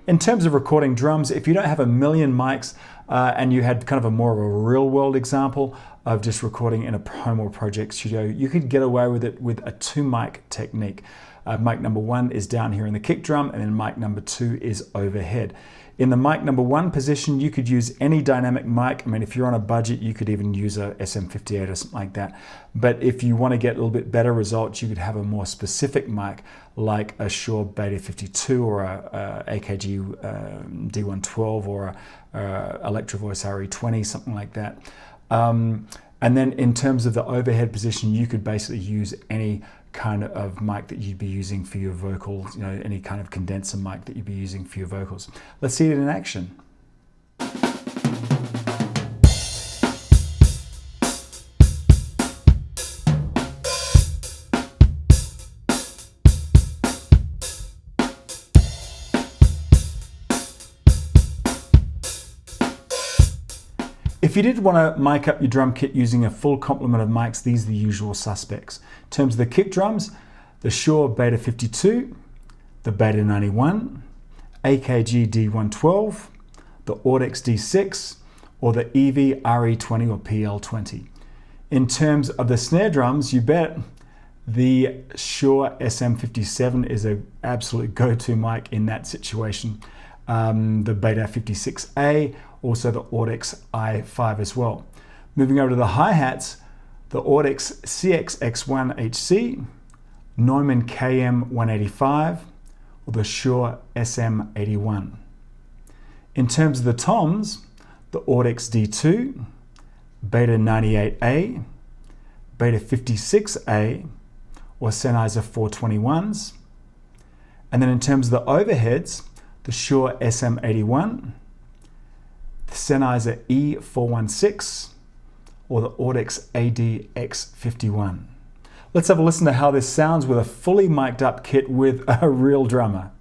In terms of recording drums, if you don't have a million mics and you had kind of a more of a real world example of just recording in a home or project studio, you could get away with it with a 2-mic technique. Mic number 1 is down here in the kick drum, and then mic number 2 is overhead. In the mic number 1 position, you could use any dynamic mic. I mean, if you're on a budget, you could even use a SM58 or something like that. But if you want to get a little bit better results, you could have a more specific mic like a Shure Beta 52 or a AKG D112 or a Electro Voice RE20, something like that. And then in terms of the overhead position, you could basically use any kind of mic that you'd be using for your vocals, you know, any kind of condenser mic that you'd be using for your vocals. Let's see it in action. If you did want to mic up your drum kit using a full complement of mics, these are the usual suspects. In terms of the kick drums, the Shure Beta 52, the Beta 91, AKG D112, the Audix D6, or the EV RE20 or PL20. In terms of the snare drums, you bet the Shure SM57 is an absolute go-to mic in that situation. The Beta 56A, also the Audix i5 as well. Moving over to the hi-hats, the Audix CXX1HC, Neumann KM185, or the Shure SM81. In terms of the toms, the Audix D2, Beta 98A, Beta 56A, or Sennheiser 421s. And then in terms of the overheads, the Shure SM81, the Sennheiser E416, or the Audix ADX51. Let's have a listen to how this sounds with a fully mic'd up kit with a real drummer.